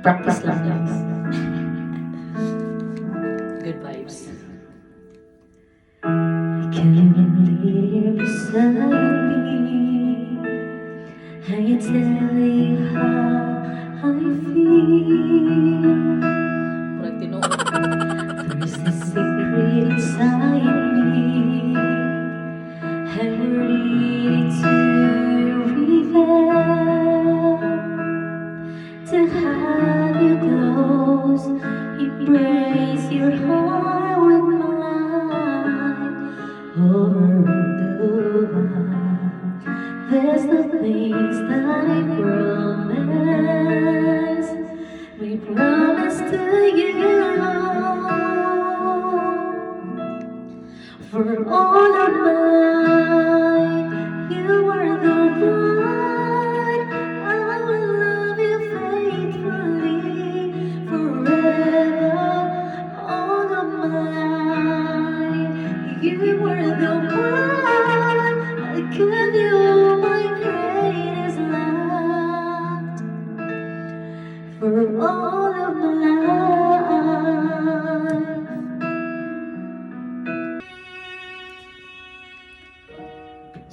Practice lang yan. Good vibes. Can you live beside me? I tell you how I feel. Parang tinuod. There's a secret inside me. I'm ready to reveal. To have you close, embrace your heart with mine. Over the wall, there's the things that I promise. We promise to you. For all of mine, you are the one. I will love you faithfully forever. All of mine, you are the one. I give you my greatest love. For all of my life.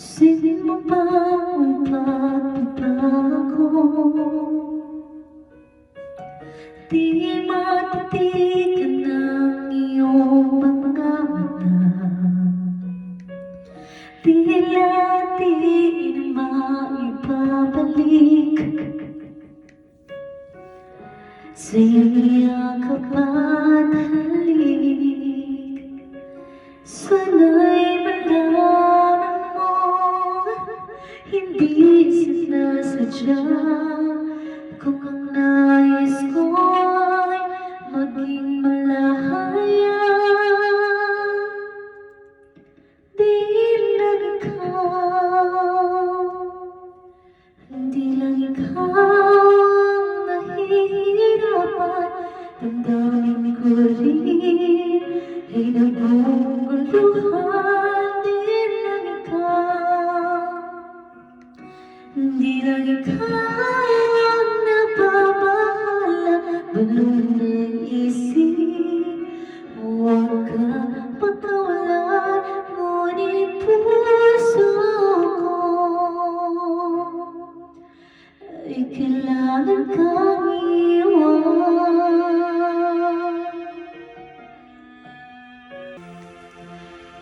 Sino mo ba ang magbabago? Di matitigan ng iyong mga mata. Tila di na maibabalik sa iyong yakap at halik. Sana'y malaman mo, hindi sinasadya. Kung ang nais ko'y maging malaya, di lang ikaw, hindi lang ikaw ang nahihirapan. Damdamin ko rin ay naguguluhan. Di lang ikaw, hindi lang ikaw ang napapahala. Balong ng isip, huwag ka pagkawalan, ngunit puso ko ay kailangan kang iwan.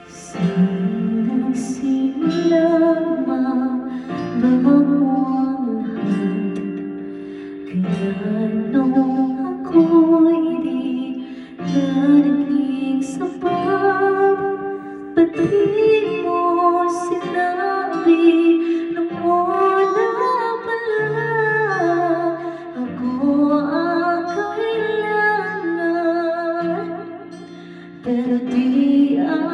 Saan nagsimulang mabago ang lahat? Kaya nung ako'y di na naging sapat, ba't di mo sinabi nung wala pala ako ang kailangan? Pero di ang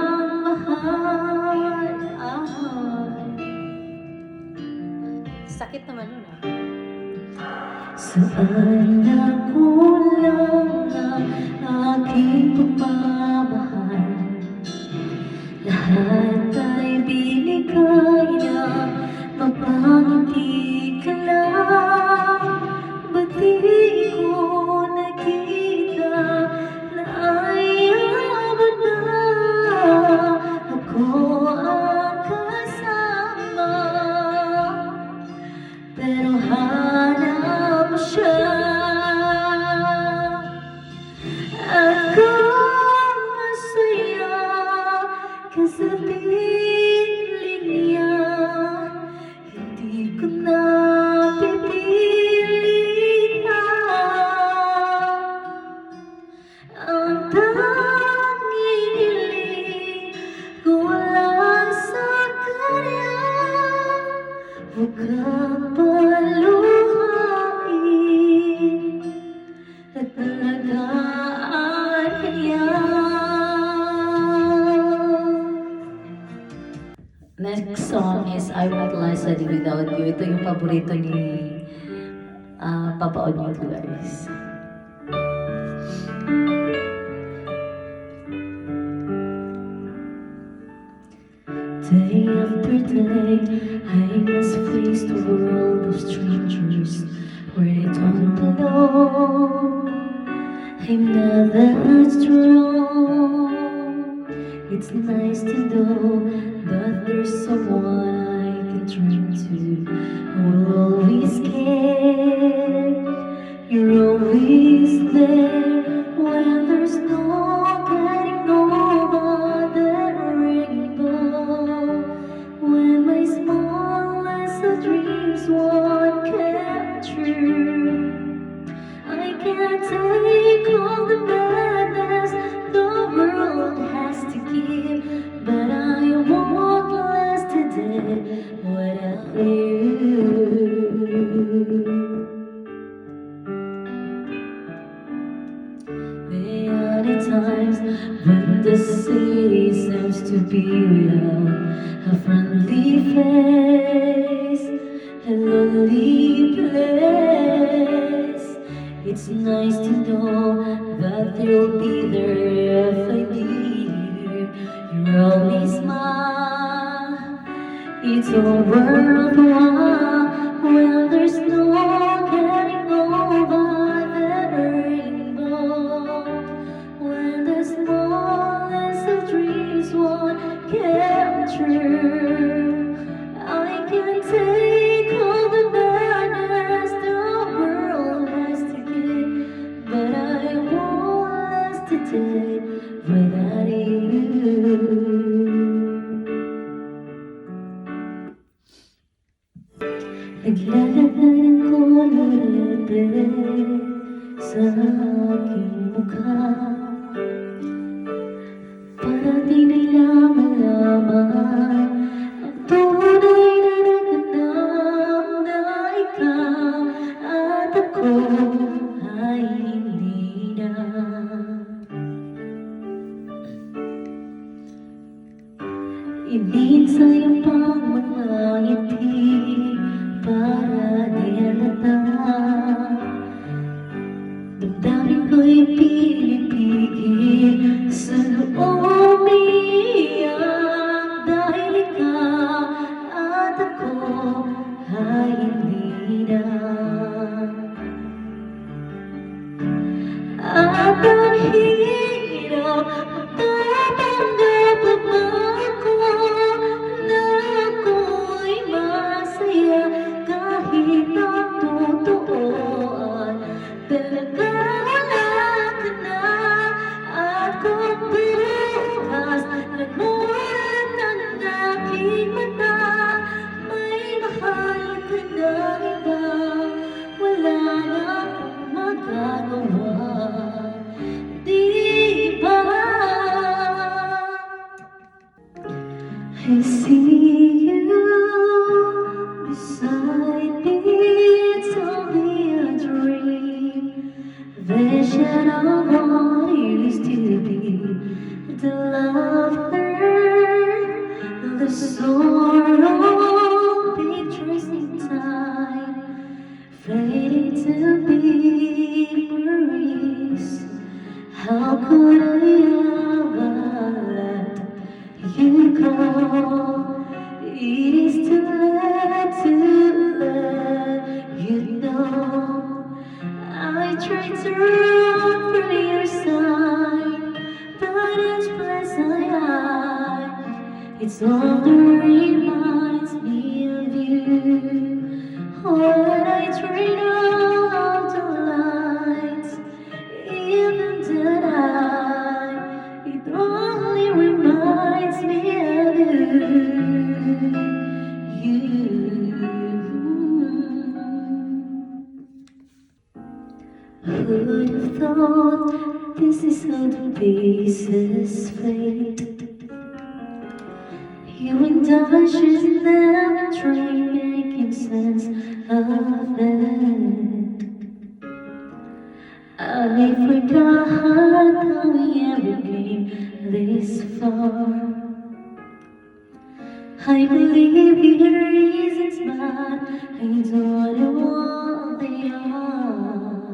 mahal. Sakit naman nun ah. Saan nakulang ang aking pagmamahal? Lahat ay binigay na mapangiti ka lang. Ba't di ko nakita na ayaw na ako ang kasama? Pero hanap mo siya. Ako masaya sa piling niya. Hindi ko na pipilitan ang tanging hiling ko lang sa kanya. Huwag kang paluhain at alagaan kanya. Next song is I Won't Last a Day Without You. Ito yung paborito ni Papa Onyo, guys. Day after day, I must face the world of strangers where they don't belong. I'm not that strong. It's nice to know that there's someone I can turn to who will always care. You're always there when there's no getting over the rainbow. When my smallest of dreams won't come true, I can't take all the madness the world has to give, but I won't last today without you. There are the times when the city seems to be without a friendly face, a lonely place. It's nice to know that you'll be there if I need you. You're always mine. It's all worthwhile when there's no getting over the rainbow. When the smallest of dreams won't come true, I can take all the madness the world has to give, but I won't last a day without you. Naglalagay ng kolorete sa aking mukha, para di nila malaman ang tunay na naganap na ikaw at ako ay hindi na. Ibig sa'yo pang mga ngiti para di halata. Damdamin ko'y pinipigil sa loob umiiyak, dahil ikaw at ako ay hindi na. At ang hirap magtatanggap pa ako na ako'y masaya kahit ang totooan talaga wala ka na. At kung bukas namulat ang aking mata, may mahal ka na iba, wala na akong magagawa. I see you beside me, it's only a dream, vision of what used to be, the laughter, the sorrow, pictures in time, fading to memories. How could I ever let you go? It is too late to let you know. I tried to run from your side, but each place I hide, it's only reminds me of you. When I turn out the lights, even the night, it only reminds me of you. Who'd have thought this is how the pieces fade? You and I should never try making sense of it. I forgot how we ever came this far. I believe your reasons, but I don't know what they are.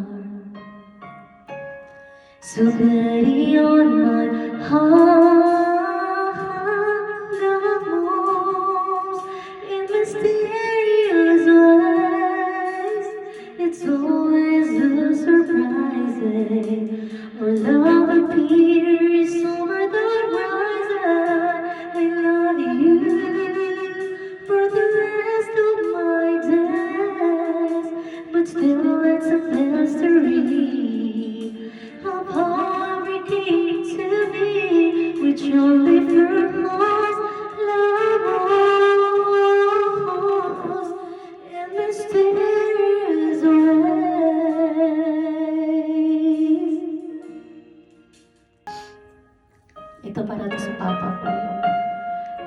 So bloody on my heart, love moves in mysterious ways. It's always a surprise mystery of how we came to be, which only through lost love in mysterious ways. Ito para to sa papa ko.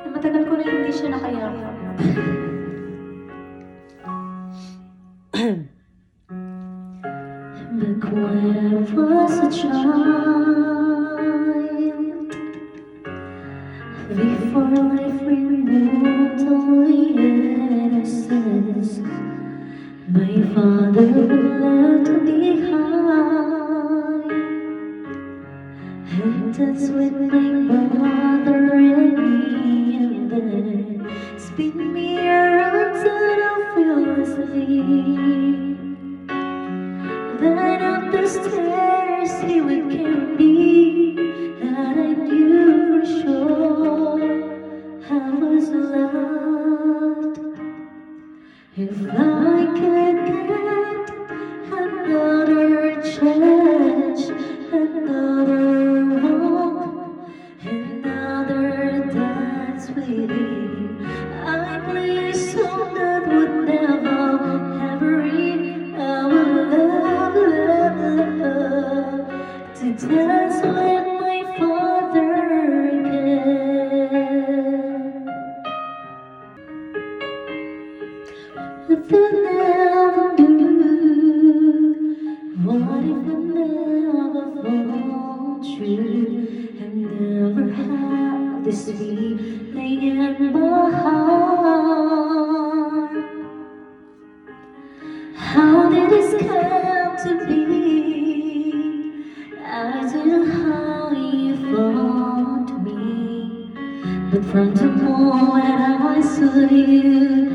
Na matagal ko na hindi siya nakayakap. Back when I was a child, before life removed all the innocence, my father left behind, and that's with my brother and me, and then spin me around till I feel asleep. Then up the stairs he would carry me, and I knew for sure I was loved. If I could get another chance, another walk, another dance with you, I play a song that would never ever end. I would love, love, love to dance with my father again. If I never knew, what if I never found you and never had this feeling in my heart? How did this come to be? I don't know how you found me, but from the moment I saw you,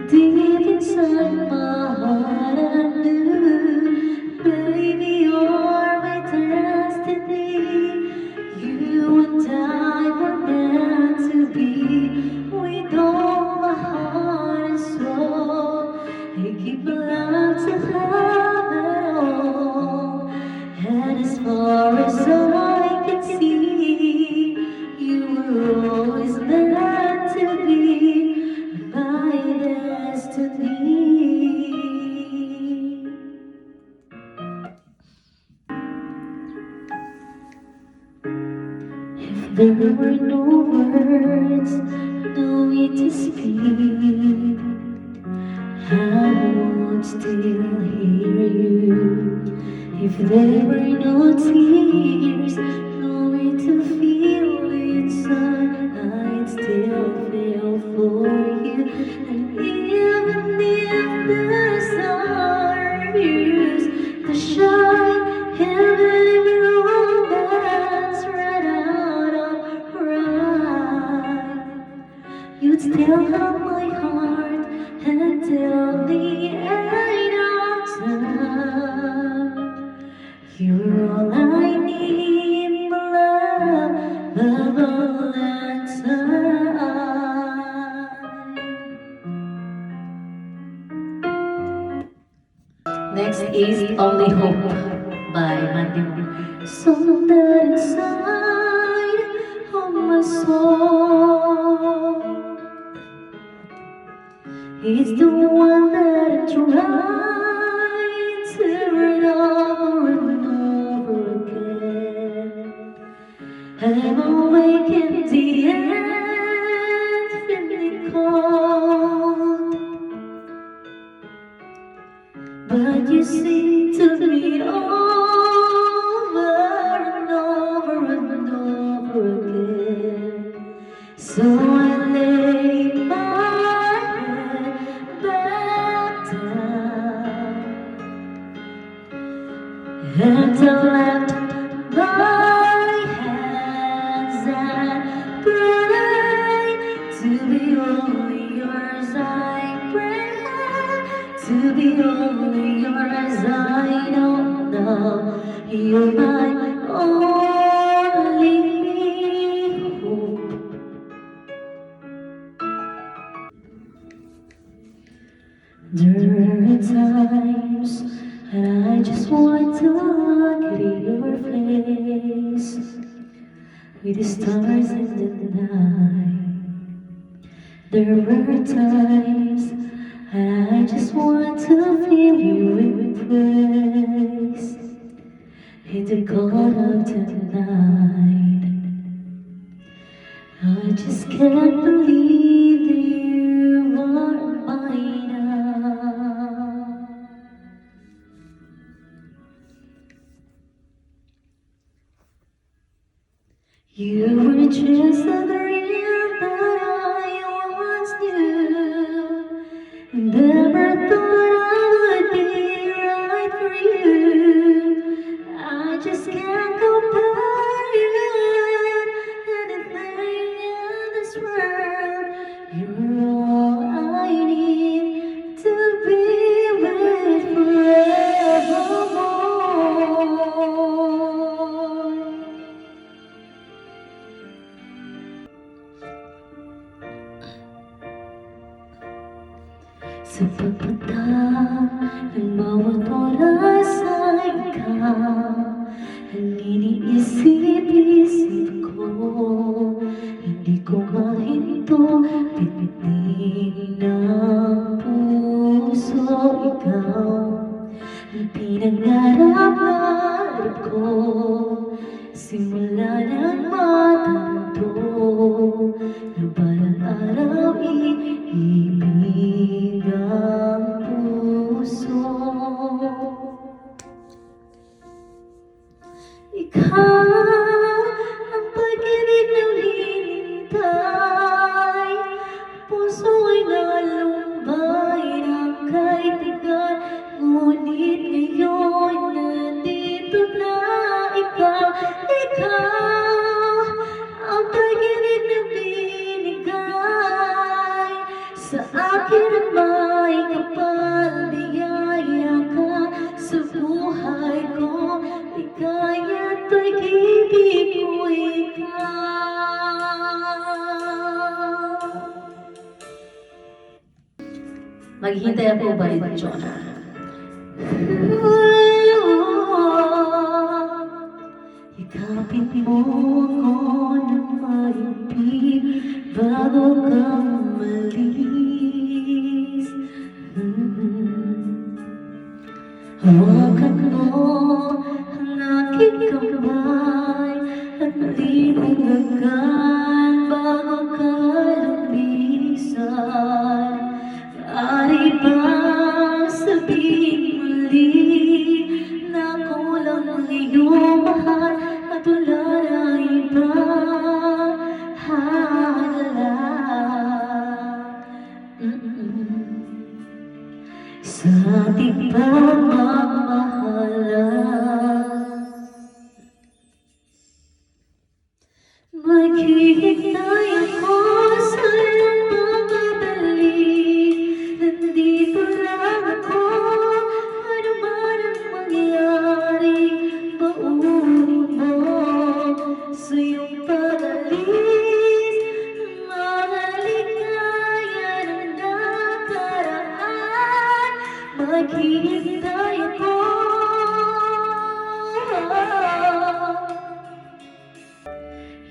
deep inside my heart I knew, baby, you're my destiny. You and I were meant to be. With all my heart and soul, I give my love to have it all. And as far as I can see, you were always meant to be my destiny. If there were no words, no way to speak, I would still hear you. If there were no tears, no way to feel inside, I'd still feel for you. And even if the stars refuse to shine, even if romance ran out of rhyme, you'd still have my heart until the end of time. You're all I need, my love, of all that time. Next is Only Hope by Mandy Moore. So that inside of my soul is the one that I try to read over and over again. I'm awake in the end, feeling cold, but you sing to me over and over and over again. So I lay my head back down, and I left my hands and pray to be only yours. I pray to be only yours. I don't know, you're my only hope. There are times when I just just want to look at your face with the stars in the night. There were times I just want to feel you embrace in the cold of the night. I just can't believe that you are mine now. You were just a dream that I once knew. Never thought I would be right for you. I just can't compare you with anything in this world. You're all I need to be with forevermore. Sa pagpunta ng bawat oras ay ikaw ang iniisip-isip ko. Hindi ko mahinto, bitbitin ng puso. Ikaw ang pinangarap-ngarap ko, simula ng matanto na balang araw iibig ang puso. Ikaw ang pag-ibig na hinihintay, puso ay nalumbay ng kaibigan. Ngunit ngayon nandito na ikaw. Ikaw ang pag-ibig na binigay sa akin ang may kapal. Biyaya ka sa buhay ko, ligaya at pag-ibig ko ikaw. Maghihintay ako ba rin, Jonah? Ikapit mo ako ng maibig bago ka umalis. Hawakan mo ang aking kamay at malimugan bago ka lumisan. Maaari bang sabihin muli na kulang ang iyong mahal at wala na ibang sa ating pagmamahalan? Maghihintay ako sa iyong pagbabalik. Nandito lang ako, ano man ang mangyari. Baunin mo sa iyong pag-alis mga ligaya ng nakaraan. Maghihintay ako.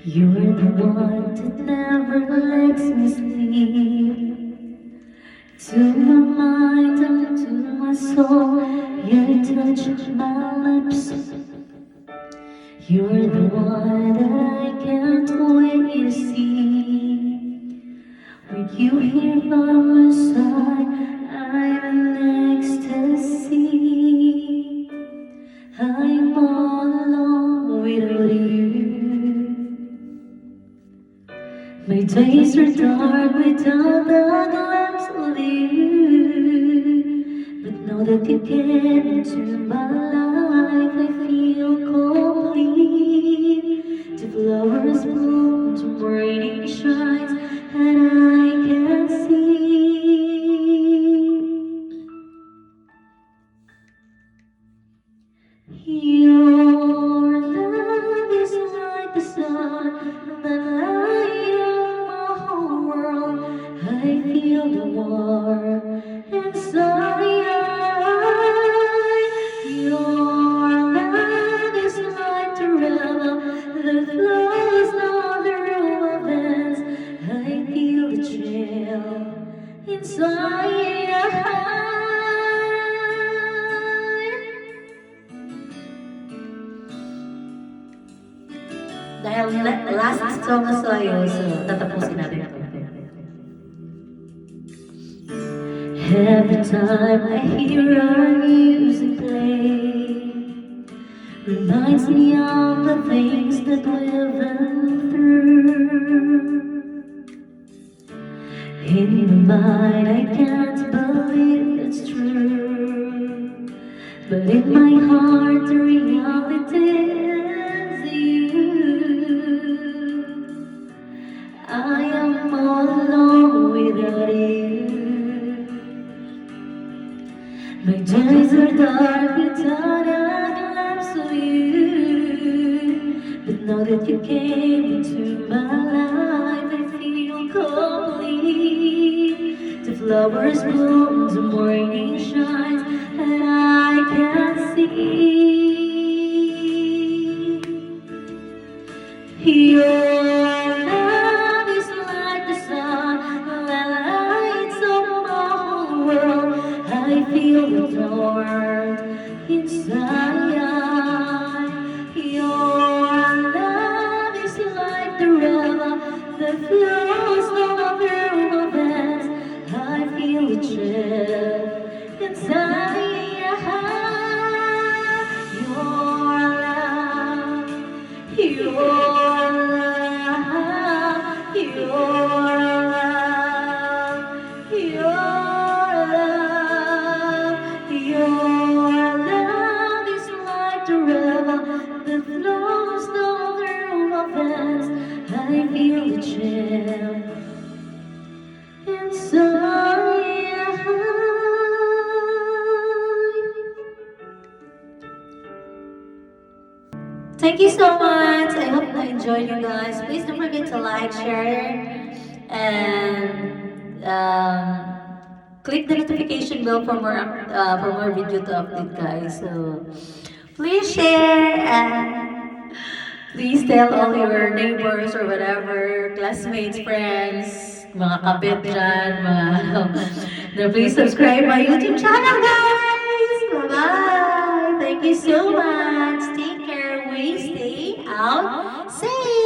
You're the one that never lets me sleep. To my mind and to my soul, you touch my lips. You're the one that I can't wait to see. With you here by my side, I'm in ecstasy. I'm all alone without you. My days are dark without the glimpse of you. But now that you came into my life, I feel complete. The flowers bloom, the morning shines, and I can see. Your love is like the sun that lights up my whole world. I feel the warmth inside. Your Dahil last song na sa'yo, so tatapusin natin ito. Every time I hear our music play, reminds me of the things that we've been through. In my mind, I can't believe it's true, but in my heart, the reality is you. I am all alone without you. My days are dark without a glimpse of you. But now that you came into my life, I feel complete. The flowers bloom, the morning shines, and I can see your love is like the sun that lights up my whole world. I feel adored inside. Your love is like the river that flows over my veins. I feel a chill inside. Your love, your love, your love, your love is like the river that flows down through my veins. I feel the chill inside. Thank you so much. I hope you enjoyed, you guys. Please don't forget to like, share, and click the notification bell for more video to update, guys. So please share and please tell all your neighbors or whatever, classmates, friends, mga kabit dyan, na please subscribe my YouTube channel, guys! Bye-bye! Thank you so much! Take care, we stay out safe!